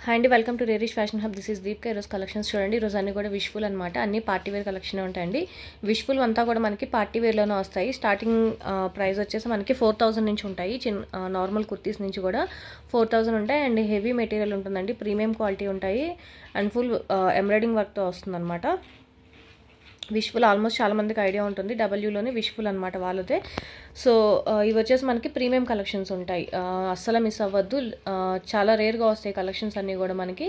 Hi అండి, welcome to రేరిష్ fashion hub. This is Deepika. ఈరోజు కలెక్షన్స్ చూడండి. ఈరోజు అన్ని కూడా విష్ఫుల్ అనమాట. అన్ని పార్టీ వేర్ కలెక్షన్ ఉంటాయండి. విష్ఫుల్ అంతా కూడా మనకి పార్టీ వేర్లోనే వస్తాయి. స్టార్టింగ్ ప్రైస్ వచ్చేసి మనకి 4000 నుంచి ఉంటాయి. నార్మల్ కుర్తీస్ నుంచి కూడా 4000 ఉంటాయి. అండ్ హెవీ మెటీరియల్ ఉంటుందండి, ప్రీమియం క్వాలిటీ ఉంటాయి. అండ్ ఫుల్ ఎంబ్రాయిడింగ్ వర్క్తో వస్తుంది అనమాట. విష్ఫుల్ ఆల్మోస్ట్ చాలా మందికి ఐడియా ఉంటుంది, డబ్ల్యూలోనే విష్ఫుల్ అనమాట వాళ్ళదే. సో ఇవి వచ్చేసి మనకి ప్రీమియం కలెక్షన్స్ ఉంటాయి, అస్సలు మిస్ అవ్వద్దు. చాలా రేర్గా వస్తాయి కలెక్షన్స్ అన్నీ కూడా. మనకి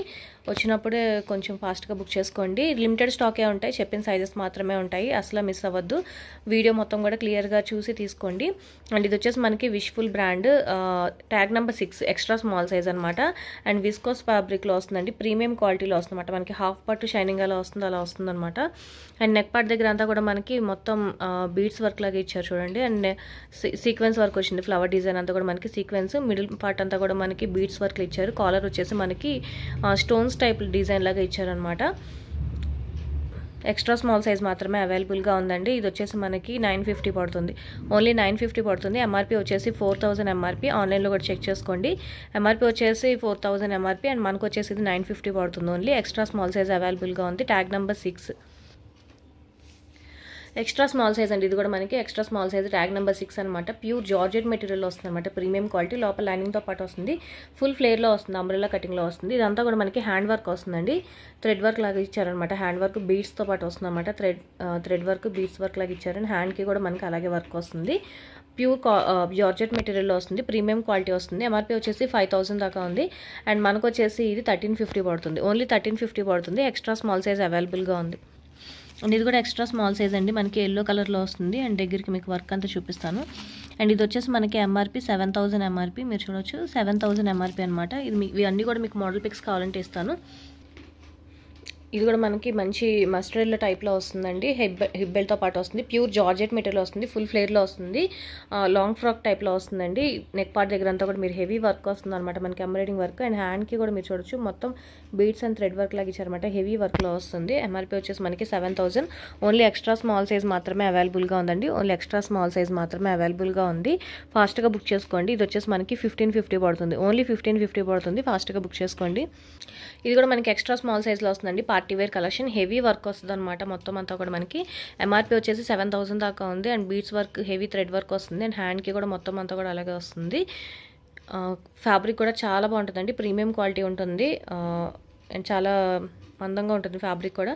వచ్చినప్పుడే కొంచెం ఫాస్ట్గా బుక్ చేసుకోండి. లిమిటెడ్ స్టాకే ఉంటాయి, చెప్పిన సైజెస్ మాత్రమే ఉంటాయి, అసలు మిస్ అవ్వద్దు. వీడియో మొత్తం కూడా క్లియర్గా చూసి తీసుకోండి. అండ్ ఇది వచ్చేసి మనకి wishful brand, tag number 6 extra small size అనమాట. అండ్ విస్కోస్ ఫ్యాబ్రిక్లో వస్తుందండి, ప్రీమియం క్వాలిటీలో వస్తుందన్నమాట. మనకి హాఫ్ పట్టు షైనింగ్ అలా వస్తుంది, అలా వస్తుందన్నమాట. అండ్ నెక్ పార్ట్ దగ్గర అంతా కూడా మనకి మొత్తం బీడ్స్ వర్క్ లాగా ఇచ్చారు చూడండి. అండ్ సీక్వెన్స్ వర్క్ వచ్చింది, ఫ్లవర్ డిజైన్ అంతా కూడా మనకి సీక్వెన్స్. మిడిల్ పార్ట్ అంతా కూడా మనకి బీడ్స్ వర్క్లు ఇచ్చారు. కాలర్ వచ్చేసి మనకి స్టోన్స్ టైప్ డిజైన్ లాగా ఇచ్చారనమాట. ఎక్స్ట్రా స్మాల్ సైజ్ మాత్రమే అవైలబుల్గా ఉందండి. ఇది వచ్చేసి మనకి 950 పడుతుంది, ఓన్లీ 950 పడుతుంది. ఎంఆర్పీ వచ్చేసి 4000 ఎంఆర్పీ. ఆన్లైన్లో కూడా చెక్ చేసుకోండి. ఎంఆర్పీ వచ్చేసి 4000 ఎంఆర్పీ అండ్ మనకు వచ్చేసి ఇది 950 పడుతుంది ఓన్లీ. ఎక్స్ట్రా స్మాల్ సైజ్ అవైలబుల్గా ఉంది, tag number 6 extra small size అండి. ఇది కూడా మనకి extra small size, tag number 6 అనమాట. ప్యూర్ జార్జెట్ మెటీరియల్ వస్తుంది అనమాట, ప్రీమియం క్వాలిటీ. లోపల లైనింగ్తో పాటు వస్తుంది, ఫుల్ ఫ్లేర్లో వస్తుంది, అంబ్రెల్లా కటింగ్లో వస్తుంది. ఇదంతా కూడా మనకి హ్యాండ్ వర్క్ వస్తుందండి, థ్రెడ్ వర్క్ లాగా ఇచ్చారనమాట. హ్యాండ్ వర్క్ బీడ్స్తో పాటు వస్తుంది అనమాట. థ్రెడ్ వర్క్ బీడ్స్ వర్క్ లాగా ఇచ్చారు. అండ్ హ్యాండ్కి కూడా మనకి అలాగే వర్క్ వస్తుంది. ప్యూర్ జార్జెట్ మెటీరియల్లో వస్తుంది, ప్రీమియం క్వాలిటీ వస్తుంది. ఎంఆర్పీ వచ్చేసి 5000 దాకా ఉంది. అండ్ మనకు వచ్చేసి ఇది 1350 పడుతుంది, ఓన్లీ 1350 పడుతుంది. ఎక్స్ట్రా స్మాల్ సైజ్ అవైలబుల్గా ఉంది. అండ్ ఇది కూడా ఎక్స్ట్రా స్మాల్ సైజ్ అండి, మనకి ఎల్లో కలర్లో వస్తుంది. అండ్ దగ్గరికి మీకు వర్క్ అంతా చూపిస్తాను. అండ్ ఇది వచ్చేసి మనకి ఎంఆర్పీ 7000 ఎంఆర్పీ. మీరు చూడొచ్చు 7000 ఎంఆర్పీ అనమాట. ఇవి అన్నీ కూడా మీకు మోడల్ పిక్స్ కావాలంటే ఇస్తాను. ఇది కూడా మనకి మంచి మస్టర్డ్ టైప్లో వస్తుందండి, హిప్ బెల్ట్తో పాటు వస్తుంది. ప్యూర్ జార్జెట్ మెటీరియల్ వస్తుంది, ఫుల్ ఫ్లేర్లో వస్తుంది, లాంగ్ ఫ్రాక్ టైప్లో వస్తుందండి. నెక్ పార్ట్ దగ్గర అంతా కూడా మీరు హెవీ వర్క్ వస్తుంది అనమాట, మనకి ఎంబ్రాయిడింగ్ వర్క్. అండ్ హ్యాండ్కి కూడా మీరు చూడొచ్చు మొత్తం బీడ్స్ అండ్ థ్రెడ్ వర్క్ లాగా ఇచ్చారనమాట, హెవీ వర్క్లో వస్తుంది. ఎంఆర్పీ వచ్చేసి మనకి 7000, ఓన్లీ ఎక్స్ట్రా స్మాల్ సైజ్ మాత్రమే అవైలబుల్గా ఉందండి. ఓన్లీ ఎక్స్ట్రా స్మాల్ సైజ్ మాత్రమే అవైలబుల్గా ఉంది, ఫాస్ట్గా బుక్ చేసుకోండి. ఇది వచ్చేసి మనకి 1550 పడుతుంది, ఓన్లీ 1550 పడుతుంది, ఫాస్ట్గా బుక్ చేసుకోండి. ఇది కూడా మనకి ఎక్స్ట్రా స్మాల్ సైజ్లో వస్తుందండి, party wear collection. Heavy work వస్తుంది అనమాట మొత్తం అంతా కూడా మనకి. ఎంఆర్పీ వచ్చేసి 7000 దాకా ఉంది. And beads work, heavy thread work వస్తుంది. అండ్ హ్యాండ్కి కూడా మొత్తం అంతా కూడా అలాగే వస్తుంది. ఫ్యాబ్రిక్ కూడా చాలా బాగుంటుందండి, ప్రీమియం క్వాలిటీ ఉంటుంది. అండ్ చాలా అందంగా ఉంటుంది ఫ్యాబ్రిక్ కూడా,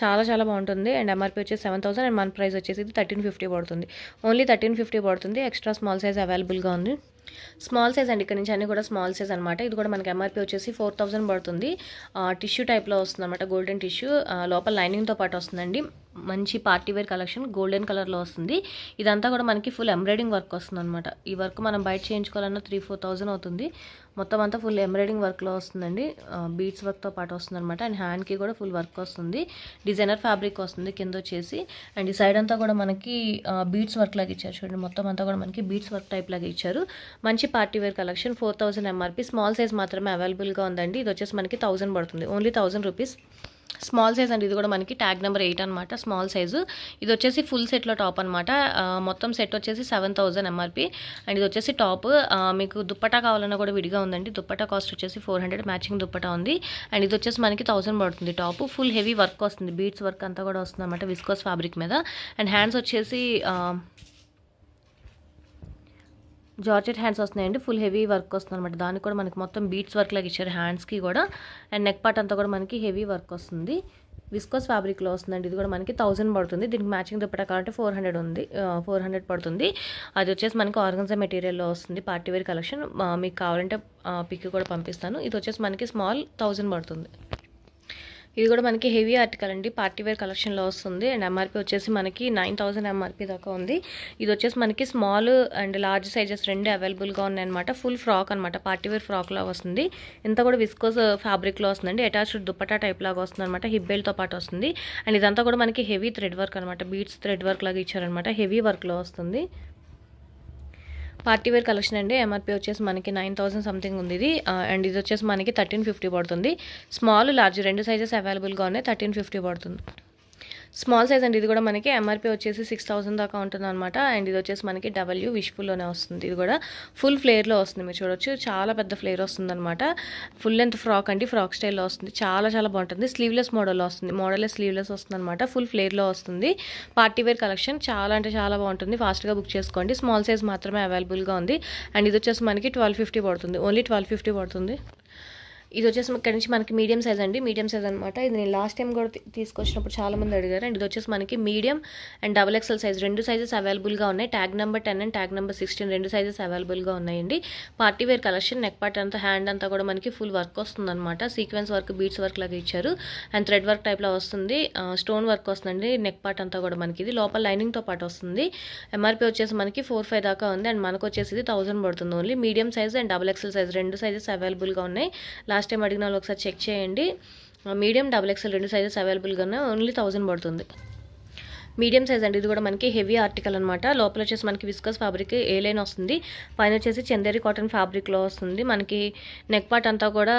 చాలా చాలా బాగుంటుంది. అండ్ ఎంఆర్పీ వచ్చేసి 7000 అండ్ మన ప్రైస్ వచ్చేసి 1350 పడుతుంది, ఓన్లీ 1350 పడుతుంది. ఎక్స్ట్రా స్మాల్ సైజ్ అవైలబుల్గా ఉంది. స్మాల్ సైజ్ అండి, ఇక్కడ నుంచి అన్ని కూడా స్మాల్ సైజ్ అనమాట. ఇది కూడా మనకి ఎంఆర్పీ వచ్చేసి 4000 పడుతుంది. టిష్యూ టైప్లో వస్తుంది అనమాట, గోల్డెన్ టిష్యూ. లోపల లైనింగ్తో పాటు వస్తుందండి. మంచి పార్టీ వేర్ కలెక్షన్, గోల్డెన్ కలర్లో వస్తుంది. ఇదంతా కూడా మనకి ఫుల్ ఎంబ్రాయిడింగ్ వర్క్ వస్తుంది అనమాట. ఈ వర్క్ మనం బయట చేయించుకోవాలన్నా 3-4,000 అవుతుంది. మొత్తం అంతా ఫుల్ ఎంబ్రాయిడింగ్ వర్క్లో వస్తుందండి, బీడ్స్ వర్క్తో పాటు వస్తుంది అనమాట. అండ్ హ్యాండ్కి కూడా ఫుల్ వర్క్ వస్తుంది, డిజైనర్ ఫ్యాబ్రిక్ వస్తుంది కింద వచ్చేసి. అండ్ ఈ సైడ్ అంతా కూడా మనకి బీడ్స్ వర్క్ లాగా ఇచ్చారు చూడండి, మొత్తం అంతా కూడా మనకి బీడ్స్ వర్క్ టైప్ లాగా ఇచ్చారు. మంచి party wear collection, 4000 MRP. Small size మాత్రమే అవైలబుల్గా ఉందండి. ఇది వచ్చేసి మనకి 1000 పడుతుంది, ఓన్లీ 1000 రూపీస్. స్మాల్ సైజ్ అండి, ఇది కూడా మనకి ట్యాగ్ నెంబర్ 8 అనమాట, స్మాల్ సైజు. ఇది వచ్చేసి ఫుల్ సెట్లో టాప్ అనమాట. మొత్తం సెట్ వచ్చేసి 7000 ఎంఆర్పీ. అండ్ ఇది వచ్చేసి టాప్. మీకు దుప్పటా కావాలన్నా కూడా విడిగా ఉందండి. దుప్పటా కాస్ట్ వచ్చేసి 400, మ్యాచింగ్ దుప్పటా ఉంది. అండ్ ఇది వచ్చేసి మనకి 1000 పడుతుంది టాప్. ఫుల్ హెవీ వర్క్ వస్తుంది, బీడ్స్ వర్క్ అంతా కూడా వస్తుంది అనమాట, విస్కోస్ ఫ్యాబ్రిక్ మీద. అండ్ హ్యాండ్స్ వచ్చేసి జార్జెట్ హ్యాండ్స్ వస్తున్నాయండి, ఫుల్ హెవీ వర్క్ వస్తుంది అనమాట. దానికి కూడా మనకి మొత్తం బీడ్స్ వర్క్ లాగా ఇచ్చారు హ్యాండ్స్కి కూడా. అండ్ నెక్ పార్ట్ అంతా కూడా మనకి హెవీ వర్క్ వస్తుంది, విస్కోస్ ఫ్యాబ్రిక్లో వస్తుందండి. ఇది కూడా మనకి 1000 పడుతుంది. దీనికి మ్యాచింగ్ దుప్పటా కావాలంటే 400 ఉంది, 400 పడుతుంది. అది వచ్చేసి మనకి ఆర్గన్జా మెటీరియల్లో వస్తుంది, పార్టీ వేర్ కలెక్షన్. మీకు కావాలంటే పిక్ కూడా పంపిస్తాను. ఇది వచ్చేసి మనకి స్మాల్ 1000 పడుతుంది. ఇది కూడా మనకి హెవీ ఆర్టికల్ అండి, పార్టీ వేర్ కలెక్షన్లో వస్తుంది. అండ్ ఎంఆర్పీ వచ్చేసి మనకి 9000 ఎంఆర్పీ దాకా ఉంది. ఇది వచ్చేసి మనకి స్మాల్ అండ్ లార్జ్ సైజెస్ రెండు అవైలబుల్గా ఉన్నాయన్నమాట. ఫుల్ ఫ్రాక్ అనమాట, పార్టీ వేర్ ఫ్రాక్ లాగా వస్తుంది. ఇంత కూడా విస్కోస్ ఫ్యాబ్రిక్లో వస్తుందండి, అటాచ్డ్ దుప్పటా టైప్ లాగా వస్తుంది అనమాట, హిప్ బెల్ట్తో పాటు వస్తుంది. అండ్ ఇదంతా కూడా మనకి హెవీ థ్రెడ్ వర్క్ అనమాట, బీడ్స్ థ్రెడ్ వర్క్ లాగా ఇచ్చారనమాట, హెవీ వర్క్లో వస్తుంది. పార్టీ వేర్ కలెక్షన్ అండి. ఎంఆర్పీ వచ్చేసి మనకి 9000 సంథింగ్ ఉంది ఇది. అండ్ ఇది వచ్చేసి మనకి 1350 పడుతుంది. స్మాల్ లార్జ్ రెండు సైజెస్ అవైలబుల్గా ఉన్నాయి, 1350 పడుతుంది. స్మాల్ సైజ్ అండి. ఇది కూడా మనకి ఎంఆర్పీ వచ్చేసి 6000 దాకా ఉంటుంది అనమాట. అండ్ ఇది వచ్చేసి మనకి డబ్ల్యూ విష్ఫుల్లోనే వస్తుంది. ఇది కూడా ఫుల్ ఫ్లేర్లో వస్తుంది. మీరు చూడొచ్చు, చాలా పెద్ద ఫ్లేర్ వస్తుంది అనమాట. ఫుల్ లెంత్ ఫ్రాక్ అండి, ఫ్రాక్ స్టైల్లో వస్తుంది. చాలా చాలా బాగుంటుంది. స్లీవ్లెస్ మోడల్లో వస్తుంది. మోడలే స్లీవ్లెస్ వస్తుంది అనమాట. ఫుల్ ఫ్లేర్లో వస్తుంది. పార్టీ వేర్ కలెక్షన్ చాలా అంటే చాలా బాగుంటుంది. ఫాస్ట్గా బుక్ చేసుకోండి. స్మాల్ సైజ్ మాత్రమే అవైలబుల్గా ఉంది. అండ్ ఇది వచ్చేసి మనకి 1250 పడుతుంది. ఓన్లీ 1250 పడుతుంది. ఇది వచ్చేసి ఇక్కడ నుంచి మనకి మీడియం సైజ్ అండి. మీడియం సైజ్ అనమాట. ఇది నేను లాస్ట్ టైం కూడా తీసుకొచ్చినప్పుడు చాలా మంది అడిగారు. అండ్ ఇది వచ్చేసి మనకి medium and double XL size, రెండు సైజెస్ అవైలబుల్గా ఉన్నాయి. Tag number 10 and tag number 16 రెండు సైజెస్ అవైలబుల్గా ఉన్నాయండి. Party wear collection. Neck part అంతా, హ్యాండ్ అంతా కూడా మనకి ఫుల్ వర్క్ వస్తుంది అనమాట. సీక్వెన్స్ వర్క్, బీడ్స్ వర్క్ లాగా ఇచ్చారు. అండ్ థ్రెడ్ వర్క్ టైప్లో వస్తుంది. స్టోన్ వర్క్ వస్తుందండి. నెక్ పార్ట్ అంతా కూడా మనకి ఇది లోపల లైనింగ్తో పాటు వస్తుంది. ఎంఆర్పీ వచ్చేసి మనకి 45 దాకా ఉంది. అండ్ మనకు వచ్చేసి ఇది 1000 పడుతుంది. Only medium size and double XL size రెండు సైజెస్ అవైలబుల్గా ఉన్నాయి. లాస్ట్ టైం అడిగిన వాళ్ళు ఒకసారి చెక్ చేయండి. మీడియం డబుల్ ఎక్స్ఎల్ రెండు సైజెస్ అవైలబుల్గా ఉన్నాయి. ఓన్లీ 1000 పడుతుంది. మీడియం సైజ్ అండి. ఇది కూడా మనకి హెవీ ఆర్టికల్ అనమాట. లోపల వచ్చేసి మనకి విస్కస్ ఫ్యాబ్రిక్ ఏ లైన్ వస్తుంది. పైన వచ్చేసి చందేరి కాటన్ ఫ్యాబ్రిక్లో వస్తుంది. మనకి నెక్ పార్ట్ అంతా కూడా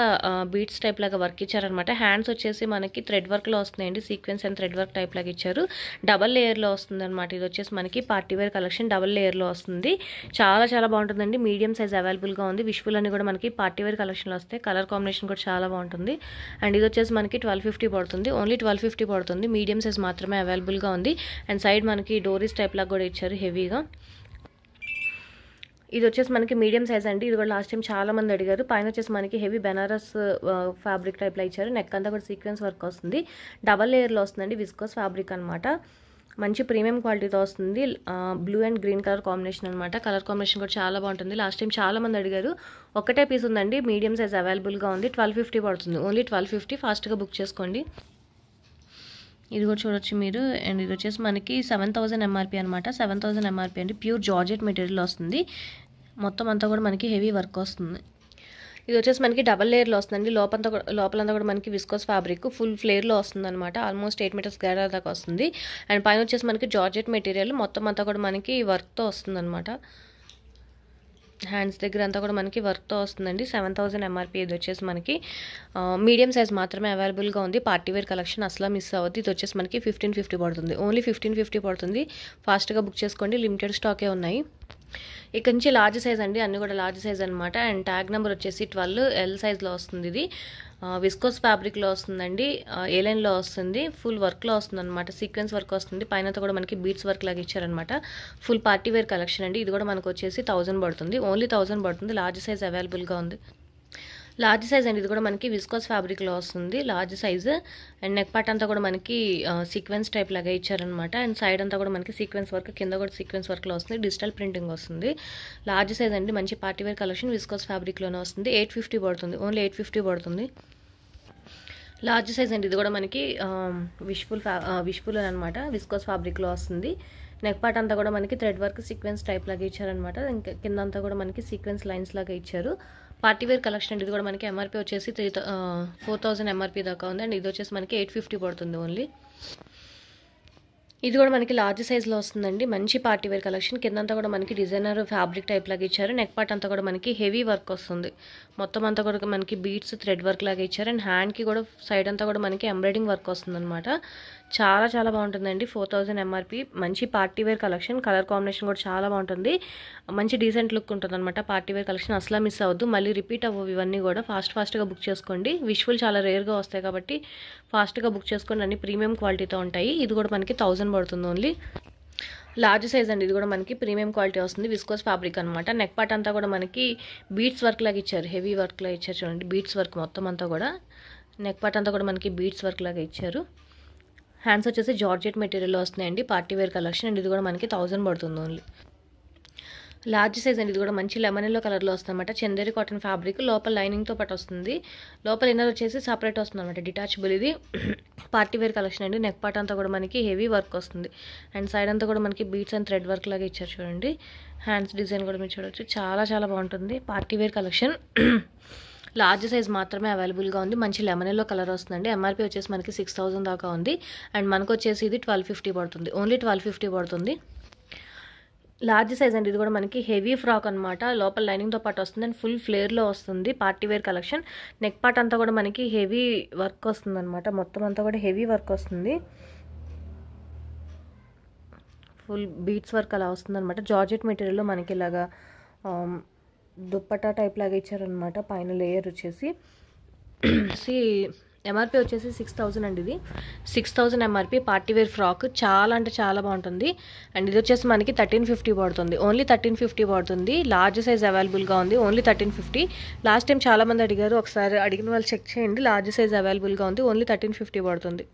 బీడ్స్ టైప్ లాగా వర్క్ ఇచ్చారనమాట. హ్యాండ్స్ వచ్చేసి మనకి థ్రెడ్ వర్క్లో వస్తున్నాయండి. Sequence and thread work type లాగా ఇచ్చారు. డబల్ లేయర్లో వస్తుంది అనమాట. ఇది వచ్చేసి మనకి పార్టీ వేర్ కలెక్షన్ డబల్ లేయర్లో వస్తుంది. చాలా చాలా బాగుంటుందండి. మీడియం సైజ్ అవైలబుల్గా ఉంది. విష్ఫుల్ అని కూడా మనకి పార్టీ వేర్ కలెక్షన్లో వస్తాయి. కలర్ కాంబినేషన్ కూడా చాలా బాగుంటుంది. అండ్ ఇది వచ్చేసి మనకి 1250 పడుతుంది. ఓన్లీ 1250 పడుతుంది. మీడియం సైజ్ మాత్రమే అవైలబుల్గా ఉంది. అండ్ సైడ్ మనకి డోరీస్ టైప్ లాగా కూడా ఇచ్చారు హెవీగా. ఇది వచ్చేసి మనకి మీడియం సైజ్ అండి. ఇది కూడా లాస్ట్ టైం చాలా మంది అడిగారు. పైన వచ్చేసి మనకి హెవీ బెనారస్ ఫ్యాబ్రిక్ టైప్లో ఇచ్చారు. నెక్ అంతా కూడా సీక్వెన్స్ వర్క్ వస్తుంది. డబల్ లేయర్లో వస్తుందండి. విస్కోస్ ఫ్యాబ్రిక్ అనమాట. మంచి ప్రీమియం క్వాలిటీతో వస్తుంది. Blue and green colour combination అనమాట. కలర్ కాంబినేషన్ కూడా చాలా బాగుంటుంది. లాస్ట్ టైం చాలా మంది అడిగారు. ఒకటే పీస్ ఉందండి. మీడియం సైజ్ అవైలబుల్గా ఉంది. 1250 పడుతుంది. ఓన్లీ 1250. ఫాస్ట్గా బుక్ చేసుకోండి. ఇది కూడా చూడొచ్చు మీరు. అండ్ ఇది వచ్చేసి మనకి 7000 ఎంఆర్పీ అనమాట. 7000 ఎంఆర్పీ అండి. ప్యూర్ జార్జెట్ మెటీరియల్ వస్తుంది. మొత్తం అంతా కూడా మనకి హెవీ వర్క్ వస్తుంది. ఇది వచ్చేసి మనకి డబల్ లేయర్లో వస్తుందండి. లోపలంతా కూడా మనకి విస్కోస్ ఫ్యాబ్రిక్ ఫుల్ ఫ్లేర్లో వస్తుంది అనమాట. ఆల్మోస్ట్ 8 మీటర్స్ గేడా దాకా వస్తుంది. అండ్ పైన వచ్చేసి మనకి జార్జెట్ మెటీరియల్ మొత్తం అంతా కూడా మనకి వర్క్తో వస్తుంది అనమాట. హ్యాండ్స్ దగ్గర అంతా కూడా మనకి వర్క్తో వస్తుందండి. 7000 ఎంఆర్పీ. ఇది వచ్చేసి మనకి మీడియం సైజ్ మాత్రమే అవైలబుల్గా ఉంది. పార్టీ వేర్ కలెక్షన్ అసలు మిస్ అవ్వద్దు. ఇది వచ్చేసి మనకి 1550 పడుతుంది. ఓన్లీ 1550 పడుతుంది. ఫాస్ట్గా బుక్ చేసుకోండి. లిమిటెడ్ స్టాకే ఉన్నాయి. ఇక్కడ నుంచి లార్జ్ సైజ్ అండి. అన్నీ కూడా లార్జ్ సైజ్ అనమాట. అండ్ ట్యాగ్ నెంబర్ వచ్చేసి 12 ఎల్ సైజ్లో వస్తుంది. ఇది విస్కోస్ ఫ్యాబ్రిక్లో వస్తుందండి. ఏ లైన్లో వస్తుంది. ఫుల్ వర్క్లో వస్తుంది అనమాట. సీక్వెన్స్ వర్క్ వస్తుంది. పైన కూడా మనకి బీట్స్ వర్క్ లాగా ఇచ్చారనమాట. ఫుల్ పార్టీ వేర్ కలెక్షన్ అండి. ఇది కూడా మనకు వచ్చేసి 1000 పడుతుంది. ఓన్లీ 1000 పడుతుంది. లార్జ్ సైజ్ అవైలబుల్గా ఉంది. లార్జ్ సైజ్ అండి. ఇది కూడా మనకి విస్కోస్ ఫ్యాబ్రిక్లో వస్తుంది. Large size. And neck part అంతా కూడా మనకి సీక్వెన్స్ టైప్ లాగా ఇచ్చారనమాట. అండ్ సైడ్ అంతా కూడా మనకి సీక్వెన్స్ వర్క్, కింద కూడా సీక్వెన్స్ వర్క్లో వస్తుంది. డిజిటల్ ప్రింటింగ్ వస్తుంది. లార్జ్ సైజ్ అండి. మంచి పార్టీ వేర్ కలెక్షన్ విస్కోస్ ఫ్యాబ్రిక్లోనే వస్తుంది. 850 పడుతుంది. ఓన్లీ 850 పడుతుంది. లార్జ్ సైజ్ అండి. ఇది కూడా మనకి విష్ఫుల్ అనమాట. విస్కోస్ ఫ్యాబ్రిక్లో వస్తుంది. నెక్ పార్ట్ అంతా కూడా మనకి థ్రెడ్ వర్క్ సీక్వెన్స్ టైప్ లాగా ఇచ్చారనమాట. ఇంకా కింద అంతా కూడా మనకి సీక్వెన్స్ లైన్స్ లాగా ఇచ్చారు. పార్టీ వేర్ కలెక్షన్ అండి. ఇది కూడా మనకి ఎంఆర్పీ వచ్చేసి 4000 ఎంఆర్పీ దాకా ఉంది. అండ్ ఇది వచ్చేసి మనకి 850 పడుతుంది ఓన్లీ. ఇది కూడా మనకి లార్జ్ సైజ్లో వస్తుందండి. మంచి పార్టీ వేర్ కలెక్షన్. కిందంతా కూడా మనకి డిజైనర్ ఫ్యాబ్రిక్ టైప్ లాగా ఇచ్చారు. నెక్ పార్ట్ అంతా కూడా మనకి హెవీ వర్క్ వస్తుంది. మొత్తం అంతా కూడా మనకి బీడ్స్ థ్రెడ్ వర్క్ లాగా ఇచ్చారు. అండ్ హ్యాండ్కి కూడా సైడ్ అంతా కూడా మనకి ఎంబ్రాయిడింగ్ వర్క్ వస్తుంది అనమాట. చాలా చాలా బాగుంటుందండి. 4000 ఎంఆర్పీ. మంచి party wear collection. Colour combination కూడా చాలా బాగుంటుంది. మంచి డీసెంట్ లుక్ ఉంటుంది అనమాట. పార్టీ వేర్ కలెక్షన్ అసలు మిస్ అవ్వద్దు. మళ్ళీ రిపీట్ అవ్వవు ఇవన్నీ కూడా. ఫాస్ట్గా బుక్ చేసుకోండి. విజువల్ చాలా రేర్గా వస్తాయి కాబట్టి ఫాస్ట్గా బుక్ చేసుకోండి. అన్ని ప్రీమియం క్వాలిటీతో ఉంటాయి. ఇది కూడా మనకి 1000 పడుతుంది ఓన్లీ. లార్జ్ సైజ్ అండి. ఇది కూడా మనకి ప్రీమియం క్వాలిటీ వస్తుంది. విస్కోస్ ఫ్యాబ్రిక్ అనమాట. నెక్ పార్ట్ అంతా కూడా మనకి బీడ్స్ వర్క్ లాగా ఇచ్చారు. హెవీ వర్క్ లాగా ఇచ్చారు చూడండి. బీడ్స్ వర్క్ మొత్తం అంతా కూడా. నెక్ పార్ట్ అంతా కూడా మనకి బీడ్స్ వర్క్ లాగా ఇచ్చారు. హ్యాండ్స్ వచ్చేసి జార్జెట్ మెటీరియల్లో వస్తున్నాయండి. Party wear collection. అండ్ ఇది కూడా మనకి 1000 పడుతుంది ఓన్లీ. లార్జ్ సైజ్ అండి. ఇది కూడా మంచి లెమన్ ఎల్లో కలర్లో వస్తుంది అనమాట. Chanderi cotton fabric. లోపల లైనింగ్తో పాటు వస్తుంది. లోపల ఇన్నర్ వచ్చేసి సపరేట్ వస్తుంది అనమాట. డిటాచబుల్. ఇది పార్టీ వేర్ కలెక్షన్ అండి. నెక్ పార్ట్ అంతా కూడా మనకి హెవీ వర్క్ వస్తుంది. అండ్ సైడ్ అంతా కూడా మనకి బీట్స్ అండ్ థ్రెడ్ వర్క్ లాగా ఇచ్చారు చూడండి. హ్యాండ్స్ డిజైన్ కూడా మీరు చూడొచ్చు. చాలా చాలా బాగుంటుంది party wear collection. Large size మాత్రమే అవైలబుల్గా ఉంది. మంచి లెమన్ ఎల్లో కలర్ వస్తుందండి. ఎంఆర్పీ వచ్చేసి మనకి 6000 దాకా ఉంది. అండ్ మనకు వచ్చేసి ఇది 1250 పడుతుంది. ఓన్లీ 1250 పడుతుంది. లార్జ్ సైజ్ అండి. ఇది కూడా మనకి హెవీ ఫ్రాక్ అనమాట. లోపల లైనింగ్తో పాటు వస్తుంది. అండ్ ఫుల్ ఫ్లేర్లో వస్తుంది. Party wear collection. Neck part అంతా కూడా మనకి హెవీ వర్క్ వస్తుంది అనమాట. మొత్తం అంతా కూడా హెవీ వర్క్ వస్తుంది. ఫుల్ బీట్స్ వర్క్ అలా వస్తుందన్నమాట. జార్జెట్ మెటీరియల్లో మనకి ఇలాగా దుప్పటా టైప్ లాగా ఇచ్చారనమాట. పైన లేయర్ వచ్చేసి ఎంఆర్పీ వచ్చేసి 6,000 అండి. ఇది 6,000 ఎంఆర్పీ. పార్టీవేర్ ఫ్రాక్ చాలా అంటే చాలా బాగుంటుంది. అండ్ ఇది వచ్చేసి మనకి 1350 పడుతుంది. ఓన్లీ 1350 పడుతుంది. లార్జ్ సైజ్ అవైలబుల్గా ఉంది. ఓన్లీ 1350. లాస్ట్ టైం చాలామంది అడిగారు, ఒకసారి అడిగిన వాళ్ళు చెక్ చేయండి. లార్జ్ సైజ్ అవైలబుల్గా ఉంది. ఓన్లీ 1350 పడుతుంది.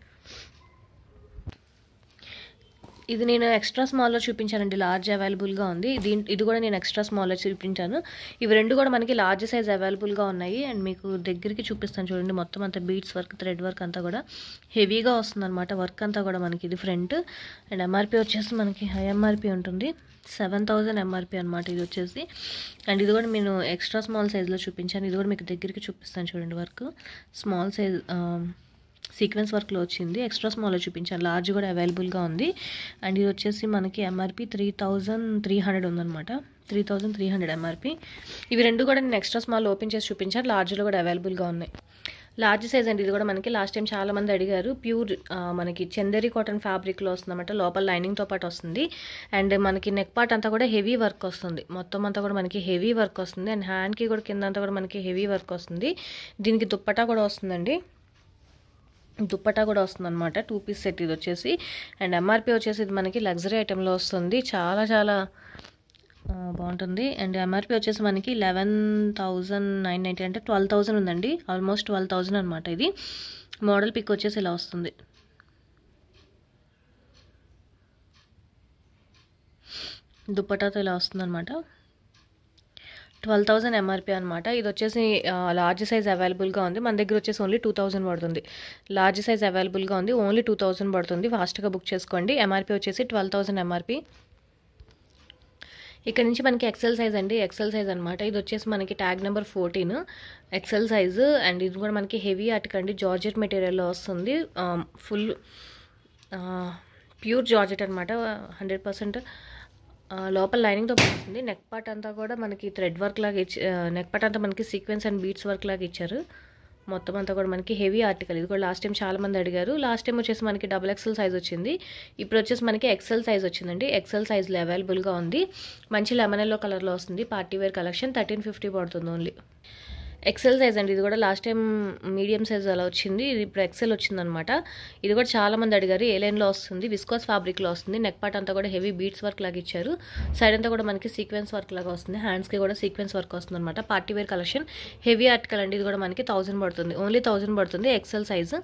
ఇది నేను ఎక్స్ట్రా స్మాల్లో చూపించానండి. లార్జ్ అవైలబుల్గా ఉంది. ఇది కూడా నేను ఎక్స్ట్రా స్మాల్లో చూపించాను. ఇవి రెండు కూడా మనకి లార్జ్ సైజ్ అవైలబుల్గా ఉన్నాయి. అండ్ మీకు దగ్గరికి చూపిస్తాను చూడండి. మొత్తం అంతా బీట్స్ వర్క్, థ్రెడ్ వర్క్ అంతా కూడా హెవీగా వస్తుంది అనమాట. వర్క్ అంతా కూడా మనకి ఇది ఫ్రంట్. అండ్ ఎంఆర్పీ వచ్చేసి మనకి హై ఎంఆర్పీ ఉంటుంది. 7,000 ఎంఆర్పీ అనమాట ఇది వచ్చేసి. అండ్ ఇది కూడా నేను ఎక్స్ట్రా స్మాల్ సైజ్లో చూపించాను. ఇది కూడా మీకు దగ్గరికి చూపిస్తాను చూడండి. వర్క్ స్మాల్ సైజ్ సీక్వెన్స్ వర్క్లో వచ్చింది. ఎక్స్ట్రా స్మాల్లో చూపించాను. లార్జ్ కూడా అవైలబుల్గా ఉంది. అండ్ ఇది వచ్చేసి మనకి ఎంఆర్పీ 3,300 ఉందన్నమాట. 3,300 ఎంఆర్పీ. ఇవి రెండు కూడా నేను ఎక్స్ట్రా స్మాల్ ఓపెన్ చేసి చూపించాను. లార్జ్లో కూడా అవైలబుల్గా ఉన్నాయి. లార్జ్ సైజ్ అండి. ఇది కూడా మనకి లాస్ట్ టైం చాలామంది అడిగారు. ప్యూర్ మనకి చందేరి కాటన్ ఫ్యాబ్రిక్లో వస్తుందన్నమాట. లోపల లైనింగ్తో పాటు వస్తుంది. అండ్ మనకి నెక్ పార్ట్ అంతా కూడా హెవీ వర్క్ వస్తుంది. మొత్తం అంతా కూడా మనకి హెవీ వర్క్ వస్తుంది. అండ్ హ్యాండ్కి కూడా కింద అంతా కూడా మనకి హెవీ వర్క్ వస్తుంది. దీనికి దుప్పటా కూడా వస్తుందండి. దుప్పటా కూడా వస్తుంది అనమాట. 2 పీస్ సెట్ ఇది వచ్చేసి. అండ్ ఎంఆర్పీ వచ్చేసి ఇది మనకి లగ్జరీ ఐటెంలో వస్తుంది. చాలా చాలా బాగుంటుంది. అండ్ ఎంఆర్పీ వచ్చేసి మనకి 11,990 అంటే 12,000 ఉందండి. ఆల్మోస్ట్ 12,000 అనమాట. ఇది మోడల్ పిక్ వచ్చేసి ఇలా వస్తుంది. దుప్పటాతో ఇలా వస్తుంది అనమాట. 12,000 ఎంఆర్పీ అనమాట. ఇది వచ్చేసి లార్జ్ సైజ్ అవైలబుల్గా ఉంది. మన దగ్గర వచ్చేసి ఓన్లీ 2,000 పడుతుంది. లార్జ్ సైజ్ అవైలబుల్గా ఉంది. ఓన్లీ 2,000 పడుతుంది. ఫాస్ట్గా బుక్ చేసుకోండి. ఎంఆర్పీ వచ్చేసి 12,000 ఎంఆర్పీ. ఇక్కడ నుంచి మనకి ఎక్సెల్ సైజ్ అండి. ఎక్సెల్ సైజ్ అనమాట. ఇది వచ్చేసి మనకి tag number 14 XL size. And ఇది కూడా మనకి హెవీ ఆర్టికండి. జార్జెట్ మెటీరియల్లో వస్తుంది. ఫుల్ ప్యూర్ జార్జెట్ అనమాట. 100% లోపల లైనింగ్తో వస్తుంది. నెక్ పార్ట్ అంతా కూడా మనకి థ్రెడ్ వర్క్ లాగా నెక్ పార్ట్ అంతా మనకి సీక్వెన్స్ అండ్ బీట్స్ వర్క్ లాగా ఇచ్చారు. మొత్తం అంతా కూడా మనకి హెవీ ఆర్టికల్. ఇది కూడా లాస్ట్ టైం చాలామంది అడిగారు. లాస్ట్ టైం వచ్చేసి మనకి XXL సైజ్ వచ్చింది. ఇప్పుడు వచ్చేసి మనకి ఎక్సెల్ సైజ్ వచ్చిందండి. ఎక్సెల్ సైజ్లో అవైలబుల్గా ఉంది. మంచి లెమన్ ఎల్లో కలర్లో వస్తుంది. Party wear collection. 1350 పడుతుంది ఓన్లీ. ఎక్సెల్ సైజ్ అండి. ఇది కూడా లాస్ట్ టైం మీడియం సైజ్ అలా వచ్చింది. ఇది ఇప్పుడు ఎక్సెల్ వచ్చిందనమాట. ఇది కూడా చాలామంది అడిగారు. ఏ లైన్లో వస్తుంది. విస్కోస్ ఫ్యాబ్రిక్లో వస్తుంది. నెక్ పార్ట్ అంతా కూడా హెవీ బీట్స్ వర్క్ లాగా ఇచ్చారు. సైడ్ అంతా కూడా మనకి సీక్వెన్స్ వర్క్ లాగా వస్తుంది. హ్యాండ్స్కి కూడా సీక్వెన్స్ వర్క్ వస్తుంది అనమాట. Party wear collection. Heavy article అండి. ఇది కూడా మనకి 1000 పడుతుంది. ఓన్లీ 1000 పడుతుంది. XL size.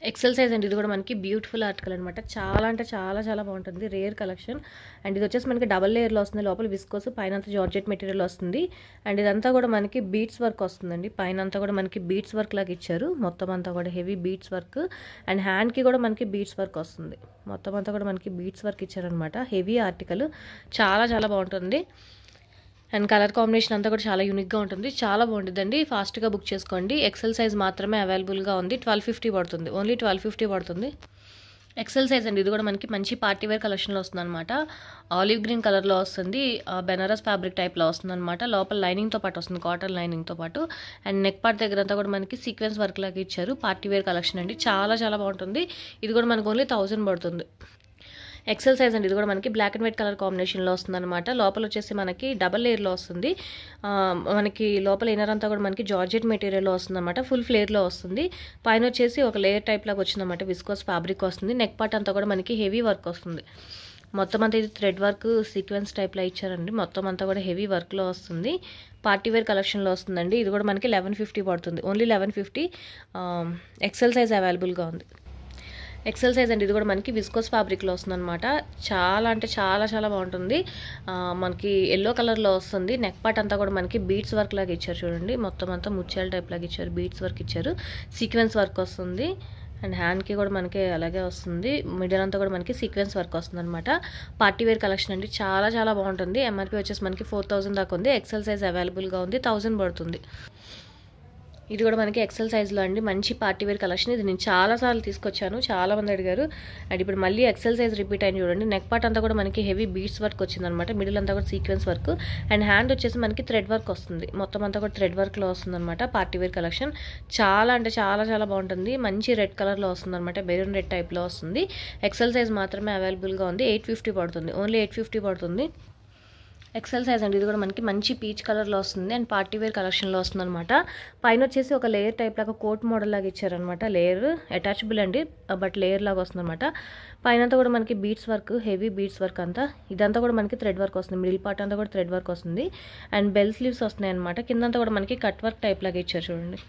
ఎక్సెల్ సైజ్ అండి. ఇది కూడా మనకి బ్యూటిఫుల్ ఆర్టికల్ అనమాట. చాలా అంటే చాలా చాలా బాగుంటుంది. Rare collection. అండ్ ఇది వచ్చేసి మనకి డబల్ లేయర్లో వస్తుంది. లోపల విస్కోస్, పైన అంతా జార్జెట్ మెటీరియల్ వస్తుంది. అండ్ ఇదంతా కూడా మనకి బీట్స్ వర్క్ వస్తుందండి. పైన అంతా కూడా మనకి బీట్స్ వర్క్ లాగా ఇచ్చారు. మొత్తం అంతా కూడా హెవీ బీట్స్ వర్క్. అండ్ హ్యాండ్కి కూడా మనకి బీట్స్ వర్క్ వస్తుంది. మొత్తం అంతా కూడా మనకి బీట్స్ వర్క్ ఇచ్చారనమాట. Heavy article. చాలా చాలా బాగుంటుంది. అండ్ కలర్ కాంబినేషన్ అంతా కూడా చాలా యూనిక్గా ఉంటుంది. చాలా బాగుంటుందండి. ఫాస్ట్గా బుక్ చేసుకోండి. ఎక్సెల్ సైజ్ మాత్రమే అవైలబుల్గా ఉంది. 1250 పడుతుంది. ఓన్లీ 1250 పడుతుంది. ఎక్సెల్ సైజ్ అండి. ఇది కూడా మనకి మంచి పార్టీ వేర్ కలెక్షన్లో వస్తుంది అనమాట. ఆలివ్ గ్రీన్ కలర్లో వస్తుంది. బెనారస్ ఫ్యాబ్రిక్ టైప్లో వస్తుంది అనమాట. లోపల లైనింగ్తో పాటు వస్తుంది. కాటన్ లైనింగ్తో పాటు. అండ్ నెక్ పార్ట్ దగ్గర అంతా కూడా మనకి సీక్వెన్స్ వర్క్ లాగా ఇచ్చారు. పార్టీ వేర్ కలెక్షన్ అండి. చాలా చాలా బాగుంటుంది. ఇది కూడా మనకు ఓన్లీ 1000 పడుతుంది. ఎక్సెల్ సైజ్ అండి. ఇది కూడా మనకి బ్లాక్ అండ్ వైట్ కలర్ కాంబినేషన్లో వస్తుంది అనమాట. లోపల వచ్చేసి మనకి డబల్ లేయర్లో వస్తుంది. మనకి లోపల ఇన్నర్ అంతా కూడా మనకి జార్జెట్ మెటీరియల్లో వస్తుంది అనమాట. ఫుల్ ఫ్లేర్లో వస్తుంది. పైన వచ్చేసి ఒక లేయర్ టైప్ లాగా వచ్చిందన్నమాట. విస్కోస్ ఫ్యాబ్రిక్ వస్తుంది. నెక్ పార్ట్ అంతా కూడా మనకి హెవీ వర్క్ వస్తుంది. మొత్తం అంతా ఇది థ్రెడ్ వర్క్ సీక్వెన్స్ టైప్లో ఇచ్చారండి. మొత్తం అంతా కూడా హెవీ వర్క్లో వస్తుంది. పార్టీ వేర్ కలెక్షన్లో వస్తుందండి. ఇది కూడా మనకి 1150 పడుతుంది. ఓన్లీ 1150. ఎక్సెల్ సైజ్ అవైలబుల్గా ఉంది. ఎక్సెల్ సైజ్ అండి. ఇది కూడా మనకి విస్కోస్ ఫ్యాబ్రిక్లో వస్తుంది అనమాట. చాలా అంటే చాలా చాలా బాగుంటుంది. మనకి ఎల్లో కలర్లో వస్తుంది. నెక్ పార్ట్ అంతా కూడా మనకి బీట్స్ వర్క్ లాగా ఇచ్చారు చూడండి. మొత్తం అంతా ముత్యాల టైప్ లాగా ఇచ్చారు. బీట్స్ వర్క్ ఇచ్చారు. సీక్వెన్స్ వర్క్ వస్తుంది. అండ్ హ్యాండ్కి కూడా మనకి అలాగే వస్తుంది. మిడిల్ అంతా కూడా మనకి సీక్వెన్స్ వర్క్ వస్తుంది అనమాట. పార్టీ వేర్ కలెక్షన్ అండి. చాలా చాలా బాగుంటుంది. ఎంఆర్పీ వచ్చేసి మనకి 4000 దాకా ఉంది. ఎక్సెల్ సైజ్ అవైలబుల్గా ఉంది. 1000 పడుతుంది. ఇది కూడా మనకి ఎక్సెల్ సైజ్లో అండి, మంచి పార్టీ వేర్ కలెక్షన్. ఇది నేను చాలాసార్లు తీసుకొచ్చాను, చాలా మంది అడిగారు. అండ్ ఇప్పుడు మళ్ళీ ఎక్సెల్ సైజ్ రిపీట్ అయింది చూడండి. నెక్ పార్ట్ అంతా కూడా మనకి హెవీ బీడ్స్ వర్క్ వచ్చిందనమాట, మిడిల్ అంతా కూడా సీక్వెన్స్ వర్క్, అండ్ హ్యాండ్ వచ్చేసి మనకి థ్రెడ్ వర్క్ వస్తుంది. మొత్తం అంతా కూడా థ్రెడ్ వర్క్లో వస్తుందన్నమాట. పార్టీ వేర్ కలెక్షన్ చాలా అంటే చాలా చాలా బాగుంటుంది. మంచి రెడ్ కలర్లో వస్తుందన్నమాట, మెరూన్ రెడ్ టైప్లో వస్తుంది. ఎక్సెల్ సైజ్ మాత్రమే అవైలబుల్గా ఉంది. 850 పడుతుంది, ఓన్లీ 850 పడుతుంది. ఎక్సెల్ సైజ్ అండి. ఇది కూడా మనకి మంచి పీచ్ కలర్లో వస్తుంది అండ్ పార్టీ వేర్ కలెక్షన్లో వస్తుంది అనమాట. పైన వచ్చేసి ఒక లేయర్ టైప్ లాగా కోట్ మోడల్ లాగా ఇచ్చారనమాట. లేయర్ అటాచబుల్ అండి, బట్ లేయర్ లాగా వస్తుంది అనమాట. పైన అంతా కూడా మనకి beads work, heavy beads work అంతా. ఇదంతా కూడా మనకి థ్రెడ్ వర్క్ వస్తుంది, మిడిల్ పార్ట్ అంతా కూడా థ్రెడ్ వర్క్ వస్తుంది అండ్ బెల్ స్లీవ్స్ వస్తున్నాయి అనమాట. కిందంతా కూడా మనకి కట్ వర్క్ టైప్ లాగా ఇచ్చారు చూడండి.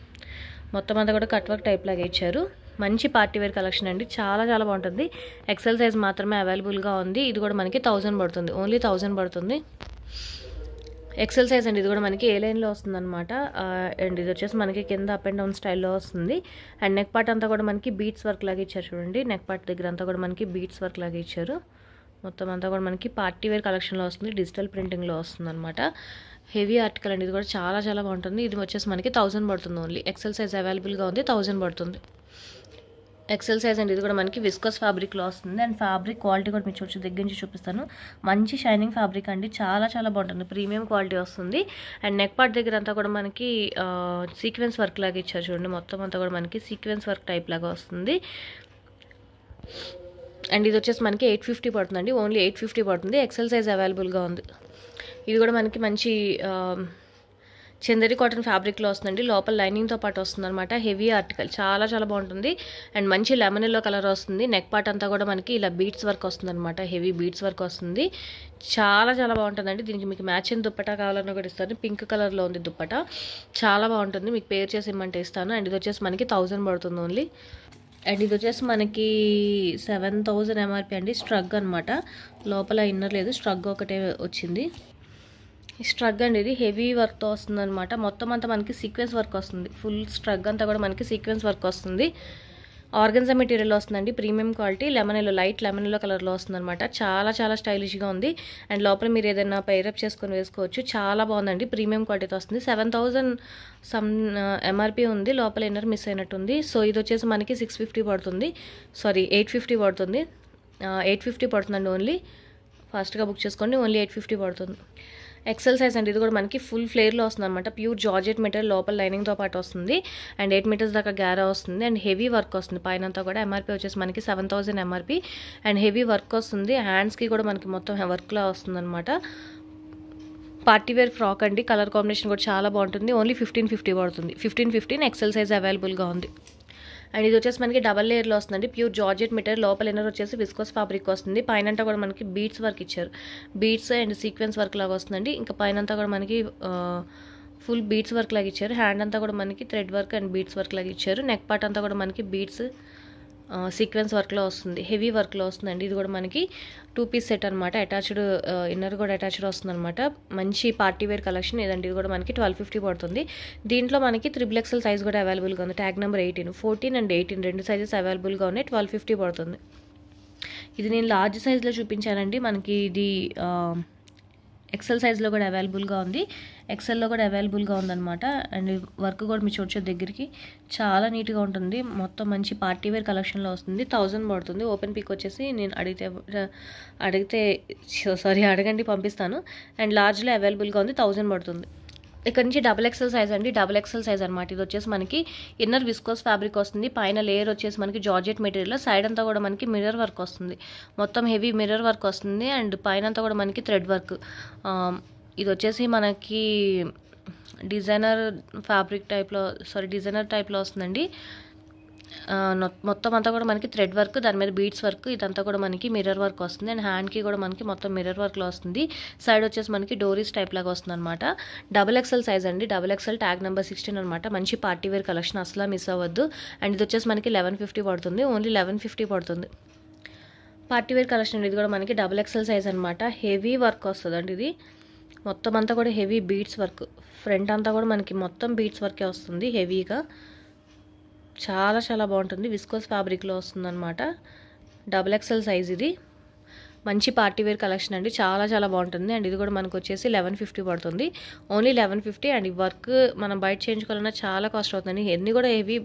మొత్తం అంతా కూడా కట్ వర్క్ టైప్ లాగా ఇచ్చారు. మంచి పార్టీ వేర్ కలెక్షన్ అండి, చాలా చాలా బాగుంటుంది. ఎక్సెల్ సైజ్ మాత్రమే అవైలబుల్గా ఉంది. ఇది కూడా మనకి 1000 పడుతుంది, ఓన్లీ 1000 పడుతుంది. ఎక్సెల్ సైజ్ అండి. ఇది కూడా మనకి ఏ లైన్లో వస్తుంది అనమాట. అండ్ ఇది వచ్చేసి మనకి కింద అప్ అండ్ డౌన్ స్టైల్లో వస్తుంది. అండ్ నెక్ పార్ట్ అంతా కూడా మనకి బీట్స్ వర్క్ లాగా ఇచ్చారు చూడండి. నెక్ పార్ట్ దగ్గర అంతా కూడా మనకి బీట్స్ వర్క్ లాగా ఇచ్చారు. మొత్తం అంతా కూడా మనకి పార్టీ వేర్ కలెక్షన్లో వస్తుంది, డిజిటల్ ప్రింటింగ్లో వస్తుంది అనమాట. హెవీ ఆర్టికల్ అండి. ఇది కూడా చాలా చాలా బాగుంటుంది. ఇది వచ్చేసి మనకి 1000 పడుతుంది ఓన్లీ. ఎక్సెల్ సైజ్ అవైలబుల్గా ఉంది, 1000 పడుతుంది. ఎక్సెల్ సైజ్ అండి. ఇది కూడా మనకి విస్కోస్ ఫ్యాబ్రిక్లో వస్తుంది అండ్ ఫ్యాబ్రిక్ క్వాలిటీ కూడా మీకు దగ్గర నుంచి చూపిస్తాను. మంచి షైనింగ్ ఫ్యాబ్రిక్ అండి, చాలా చాలా బాగుంటుంది, ప్రీమియం క్వాలిటీ వస్తుంది. అండ్ నెక్ పార్ట్ దగ్గర అంతా కూడా మనకి సీక్వెన్స్ వర్క్ లాగా ఇచ్చారు చూడండి. మొత్తం అంతా కూడా మనకి సీక్వెన్స్ వర్క్ టైప్ లాగా వస్తుంది. అండ్ ఇది వచ్చేసి మనకి 850 పడుతుందండి, ఓన్లీ 850 పడుతుంది. ఎక్సెల్ సైజ్ అవైలబుల్గా ఉంది. ఇది కూడా మనకి మంచి చందేరి కాటన్ ఫ్యాబ్రిక్లో వస్తుందండి. లోపల లైనింగ్తో పాటు వస్తుంది అనమాట. హెవీ ఆర్టికల్, చాలా చాలా బాగుంటుంది అండ్ మంచి లెమన్ ఎల్లో కలర్ వస్తుంది. నెక్ పార్ట్ అంతా కూడా మనకి ఇలా బీట్స్ వర్క్ వస్తుంది అనమాట, హెవీ బీట్స్ వర్క్ వస్తుంది. చాలా చాలా బాగుంటుందండి. దీనికి మీకు మ్యాచింగ్ దుప్పటా కావాలన్నా కూడా ఇస్తాను. పింక్ కలర్లో ఉంది దుప్పటా, చాలా బాగుంటుంది. మీకు పేర్ చేసి ఇమ్మంటే ఇస్తాను. అండ్ ఇది వచ్చేసి మనకి 1000 పడుతుంది ఓన్లీ. అండ్ ఇది వచ్చేసి మనకి 7000 MRP అండి. స్ట్రగ్ అనమాట, లోపల ఇన్నర్ లేదు, స్ట్రగ్ ఒకటే వచ్చింది. స్ట్రగ్ అండి. ఇది హెవీ వర్క్తో వస్తుంది అనమాట. మొత్తం అంతా మనకి సీక్వెన్స్ వర్క్ వస్తుంది. ఫుల్ స్ట్రగ్ అంతా కూడా మనకి సీక్వెన్స్ వర్క్ వస్తుంది. ఆర్గన్జా మెటీరియల్ వస్తుందండి, premium quality. Lemon yellow, light lemon yellow కలర్లో వస్తుంది అనమాట. చాలా చాలా స్టైలిష్గా ఉంది అండ్ లోపల మీరు ఏదైనా పైరప్ చేసుకొని వేసుకోవచ్చు. చాలా బాగుందండి, ప్రీమియం క్వాలిటీతో వస్తుంది. 7000 సమ్ MRP ఉంది. లోపల ఇన్నర్ మిస్ అయినట్టుంది. సో ఇది వచ్చేసి మనకి 650 పడుతుంది, సారీ 850 పడుతుంది. 850 పడుతుందండి ఓన్లీ. ఫాస్ట్గా బుక్ చేసుకోండి, ఓన్లీ 850 పడుతుంది. ఎక్సెల్ సైజ్ అండి. ఇది కూడా మనకి ఫుల్ ఫ్లేర్లో వస్తుంది అనమాట. ప్యూర్ జార్జెట్ మెటీరియల్, లోపల లైనింగ్తో పాటు వస్తుంది అండ్ 8 మీటర్స్ దాకా గ్యారా వస్తుంది అండ్ హెవీ వర్క్ వస్తుంది. పైన అంతా కూడా MRP వచ్చేసి మనకి 7000 MRP అండ్ హెవీ వర్క్ వస్తుంది. హ్యాండ్స్కి కూడా మనకి మొత్తం వర్క్లా వస్తుంది అనమాట. పార్టీ వేర్ ఫ్రాక్ అండి, కలర్ కాంబినేషన్ కూడా చాలా బాగుంటుంది. ఓన్లీ 1550 పడుతుంది. 1550 ఎక్సెల్ సైజ్ అవైలబుల్గా ఉంది. అండ్ ఇది వచ్చేసి మనకి డబల్ లేయర్లో వస్తుందండి. ప్యూర్ జార్జెట్ మెటీరియల్, లోపల ఇన్నర్ వచ్చేసి విస్కోస్ ఫ్యాబ్రిక్ వస్తుంది. పైన అంతా కూడా మనకి బీడ్స్ వర్క్ ఇచ్చారు, బీడ్స్ అండ్ సీక్వెన్స్ వర్క్ లాగా వస్తుందండి. ఇంకా పైన అంతా కూడా మనకి ఫుల్ బీడ్స్ వర్క్ లాగా ఇచ్చారు. హ్యాండ్ అంతా కూడా మనకి thread work and beads work లాగా ఇచ్చారు. నెక్ పార్ట్ అంతా కూడా మనకి బీడ్స్ సీక్వెన్స్ వర్క్లో వస్తుంది, హెవీ వర్క్లో వస్తుందండి. ఇది కూడా మనకి 2 పీస్ సెట్ అనమాట. అటాచ్డ్ ఇన్నర్ కూడా అటాచ్డ్ వస్తుంది అనమాట. మంచి పార్టీ వేర్ కలెక్షన్ ఇదండి. ఇది కూడా మనకి 1250 పడుతుంది. దీంట్లో మనకి XXL సైజ్ కూడా అవైలబుల్గా ఉంది. ట్యాగ్ నెంబర్ 18, 14 అండ్ 18 రెండు సైజెస్ అవైలబుల్గా ఉన్నాయి. 1250 పడుతుంది. ఇది నేను లార్జ్ సైజ్లో చూపించానండి. మనకి ఇది ఎక్సెల్ సైజ్లో కూడా అవైలబుల్గా ఉంది, ఎక్సెల్లో కూడా అవైలబుల్గా ఉందన్నమాట. అండ్ వర్క్ కూడా మీ చూడొచ్చు దగ్గరికి, చాలా నీట్గా ఉంటుంది. మొత్తం మంచి పార్టీ వేర్ కలెక్షన్లో వస్తుంది. 1000 పడుతుంది. ఓపెన్ పిక్ వచ్చేసి నేను అడగండి పంపిస్తాను. అండ్ లార్జ్లో అవైలబుల్గా ఉంది, 1000 పడుతుంది. ఇక్కడ నుంచి XXL సైజ్ అండి, XXL సైజ్ అనమాట. ఇది వచ్చేసి మనకి ఇన్నర్ విస్కోస్ ఫ్యాబ్రిక్ వస్తుంది. పైన లేయర్ వచ్చేసి మనకి జార్జెట్ మెటీరియల్, సైడ్ అంతా కూడా మనకి మిర్రర్ వర్క్ వస్తుంది. మొత్తం హెవీ మిర్రర్ వర్క్ వస్తుంది అండ్ పైన అంతా కూడా మనకి థ్రెడ్ వర్క్. ఇది వచ్చేసి మనకి డిజైనర్ టైప్లో వస్తుందండి. మొత్తం అంతా కూడా మనకి థ్రెడ్ వర్క్, దాని మీద బీడ్స్ వర్క్, ఇదంతా కూడా మనకి మిర్రర్ వర్క్ వస్తుంది అండ్ హ్యాండ్కి కూడా మనకి మొత్తం మిర్రర్ వర్క్లో వస్తుంది. సైడ్ వచ్చేసి మనకి డోరీస్ టైప్ లాగా వస్తుంది అనమాట. XXL సైజ్ అండి, XXL ట్యాగ్ నెంబర్ 16 అనమాట. మంచి పార్టీ వేర్ కలెక్షన్, అసలు మిస్ అవ్వద్దు. అండ్ ఇది వచ్చేసి మనకి 1150 పడుతుంది, ఓన్లీ 1150 పడుతుంది. పార్టీ వేర్ కలెక్షన్ ఇది కూడా మనకి XXL సైజ్ అనమాట. హెవీ వర్క్ వస్తుంది అండి. ఇది మొత్తం అంతా కూడా హెవీ బీడ్స్ వర్క్, ఫ్రంట్ అంతా కూడా మనకి మొత్తం బీడ్స్ వర్కే వస్తుంది హెవీగా. చాలా చాలా బాగుంటుంది. విస్కోస్ ఫ్యాబ్రిక్లో వస్తుంది అనమాట. XXL సైజ్ ఇది. మంచి పార్టీ వేర్ కలెక్షన్ అండి, చాలా చాలా బాగుంటుంది. అండ్ ఇది కూడా మనకు వచ్చేసి 1150 పడుతుంది, ఓన్లీ 1150. అండ్ ఈ వర్క్ మనం బయట చేయించుకోవాలన్నా చాలా కాస్ట్ అవుతుంది. ఎన్ని కూడా హెవీ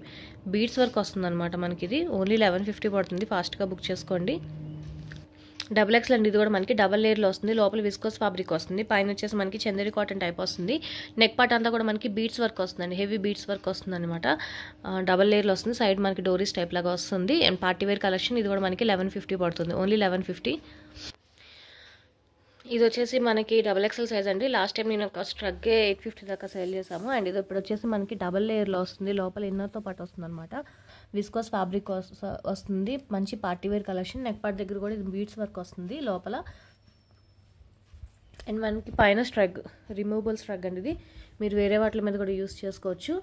బీడ్స్ వర్క్ వస్తుంది అనమాట మనకి. ఇది ఓన్లీ 1150 పడుతుంది, ఫాస్ట్గా బుక్ చేసుకోండి. డబుల్ ఎక్స్ఎల్ అండి, ఇది కూడా మనకి డబల్ లేయర్లో వస్తుంది, లోపల విస్కోస్ ఫ్యాబ్రిక్ వస్తుంది, పైన వచ్చేసి మనకి చందేరి కాటన్ టైప్ వస్తుంది. నెక్ పార్ట్ అంతా కూడా మనకి బీడ్స్ వర్క్ వస్తుందండి, హెవీ బీడ్స్ వర్క్ వస్తుంది అనమాట. డబల్ లేయర్లో వస్తుంది, సైడ్ మనకి డోరీస్ టైప్ లాగా వస్తుంది. అండ్ పార్టీ వేర్ కలెక్షన్ ఇది కూడా మనకి 1150 పడుతుంది, ఓన్లీ 1150. ఇది వచ్చేసి మనకి డబల్ ఎక్స్ఎల్ సైజ్ అండి. లాస్ట్ టైం నేను ఒక స్ట్రగ్ 850 దాకా సేల్ చేసాము. అండ్ ఇది ఇప్పుడు వచ్చేసి మనకి డబల్ లేయర్లో వస్తుంది, లోపల ఇన్నర్తో పాటు వస్తుంది అనమాట. విస్కోస్ ఫ్యాబ్రిక్ వస్తుంది, మంచి party wear collection. Neck part దగ్గర కూడా ఇది బీడ్స్ వర్క్ వస్తుంది లోపల. అండ్ మనకి పైన స్ట్రగ్ రిమూవబుల్ స్ట్రగ్ అండి, ఇది మీరు వేరే వాటి మీద కూడా యూస్ చేసుకోవచ్చు.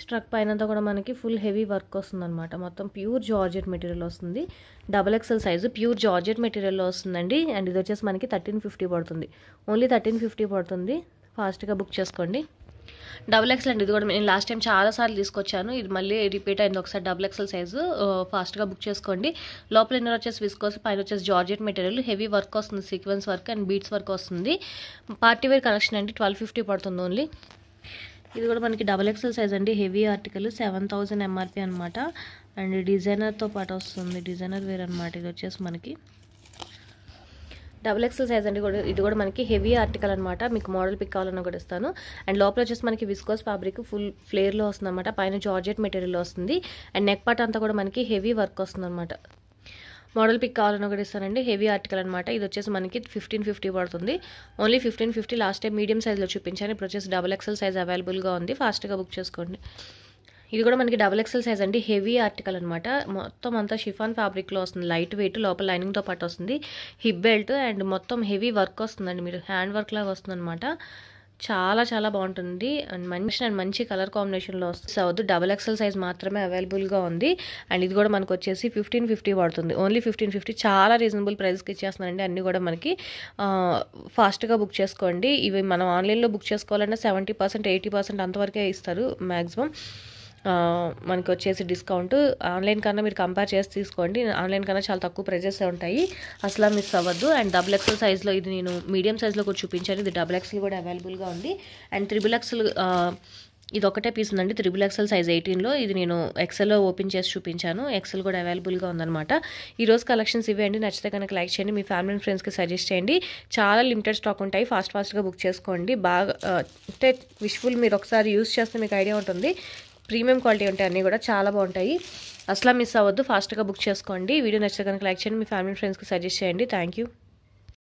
స్ట్రక్ పైన కూడా మనకి ఫుల్ హెవీ వర్క్ వస్తుంది అనమాట. మొత్తం ప్యూర్ జార్జెట్ మెటీరియల్ వస్తుంది, double XL size pure georgette మెటీరియల్లో వస్తుందండి. అండ్ ఇది వచ్చేసి మనకి 1350 పడుతుంది, ఓన్లీ 1350 పడుతుంది, ఫాస్ట్గా బుక్ చేసుకోండి. డబుల్ ఎక్స్ఎల్ అండి, ఇది కూడా నేను లాస్ట్ టైం చాలాసార్లు తీసుకొచ్చాను, ఇది మళ్ళీ రిపీట్ అయింది ఒకసారి. డబుల్ ఎక్స్ఎల్ సైజు ఫాస్ట్గా బుక్ చేసుకోండి. లోపల ఇన్నర్ వచ్చేసి విస్కోస్, పైన వచ్చేసి జార్జెట్ మెటీరియల్, హెవీ వర్క్ వస్తుంది, sequence work and beads work వస్తుంది. పార్టీ వేర్ కలెక్షన్ అండి, 1250 పడుతుంది ఓన్లీ. ఇది కూడా మనకి డబల్ ఎక్స్ఎల్ సైజ్ అండి, హెవీ ఆర్టికల్, 7000 ఎంఆర్పి అనమాట. అండ్ డిజైనర్తో పాటు వస్తుంది, డిజైనర్ వేర్ అనమాట. ఇది వచ్చేసి మనకి డబుల్ ఎక్స్ఎల్ సైజ్ అండి, ఇది కూడా మనకి హెవీ ఆర్టికల్ అనమాట. మీకు మోడల్ పిక్ కావాలన్నా కూడా ఇస్తాను. అండ్ లోపల వచ్చేసి మనకి విస్కోస్ ఫ్యాబ్రిక్ ఫుల్ ఫ్లేర్లో వస్తుంది అనమాట, పైన జార్జెట్ మెటీరియల్ వస్తుంది. అండ్ నెక్ పార్ట్ అంతా కూడా మనకి హెవీ వర్క్ వస్తుంది అనమాట. మోడల్ పిక్ కావాలన్నా కూడా ఇస్తానండి, హెవీ ఆర్టికల్ అనమాట. ఇది వచ్చేసి మనకి 1550 పడుతుంది, ఓన్లీ 1550. లాస్ట్ టైం మీడియం సైజ్లో చూపించాను, ఇప్పుడు వచ్చేసి డబల్ ఎక్స్ఎల్ సైజ్ అవైలబుల్గా ఉంది, ఫాస్ట్గా బుక్ చేసుకోండి. ఇది కూడా మనకి డబల్ ఎక్స్ఎల్ సైజ్ అండి, హెవీ ఆర్టికల్ అనమాట. మొత్తం అంతా షిఫాన్ ఫ్యాబ్రిక్లో వస్తుంది, లైట్ వెయిట్, లోపల లైనింగ్తో పాటు వస్తుంది, హిప్ బెల్ట్ అండ్ మొత్తం హెవీ వర్క్ వస్తుందండి, మీరు హ్యాండ్ వర్క్ లాగా వస్తుంది అనమాట. చాలా చాలా బాగుంటుంది అండ్ మంచి కలర్ కాంబినేషన్లో వస్తుంది. డబల్ ఎక్స్ఎల్ సైజ్ మాత్రమే అవైలబుల్గా ఉంది. అండ్ ఇది కూడా మనకు వచ్చేసి 1550 పడుతుంది, ఓన్లీ 1550. చాలా రీజనబుల్ ప్రైస్కి ఇచ్చేస్తున్నారండి అన్నీ కూడా మనకి. ఫాస్ట్గా బుక్ చేసుకోండి. ఇవి మనం ఆన్లైన్లో బుక్ చేసుకోవాలన్నా 70%, 80% అంతవరకే ఇస్తారు మ్యాక్సిమం. మనకి వచ్చేసి డిస్కౌంట్ ఆన్లైన్ కన్నా మీరు కంపేర్ చేసి తీసుకోండి, ఆన్లైన్ కన్నా చాలా తక్కువ ప్రైజెస్ ఉంటాయి, అసలు మిస్ అవ్వద్దు. అండ్ డబుల్ ఎక్స్ఎల్ సైజ్లో ఇది నేను మీడియం సైజ్లో కూడా చూపించాను, ఇది డబుల్ ఎక్స్ఎల్ కూడా అవైలబుల్గా ఉంది. అండ్ త్రిబుల్ ఎక్స్ఎల్ ఇది ఒకటే పీస్ ఉందండి, త్రిబుల్ ఎక్స్ఎల్ సైజ్ 18లో, ఇది నేను ఎక్స్ఎల్లో ఓపెన్ చేసి చూపించాను, ఎక్స్ఎల్ కూడా అవైలబుల్గా ఉందన్నమాట. ఈరోజు కలెక్షన్స్ ఇవే అండి, నచ్చితే కనుక లైక్ చేయండి, మీ ఫ్యామిలీ అండ్ ఫ్రెండ్స్కి సజెస్ట్ చేయండి. చాలా లిమిటెడ్ స్టాక్ ఉంటాయి, ఫాస్ట్గా బుక్ చేసుకోండి. బాగా అంటే విష్ఫుల్ మీరు ఒకసారి యూస్ చేస్తే మీకు ఐడియా ఉంటుంది, ప్రీమియం క్వాలిటీ ఉంటాయి, అన్నీ కూడా చాలా బాగుంటాయి, అసలు మిస్ అవ్వద్దు, ఫాస్ట్గా బుక్ చేసుకోండి. వీడియో నచ్చితే కనుక లైక్ చేయండి, మీ ఫ్యామిలీ ఫ్రెండ్స్కి సజెస్ట్ చేయండి. Thank you.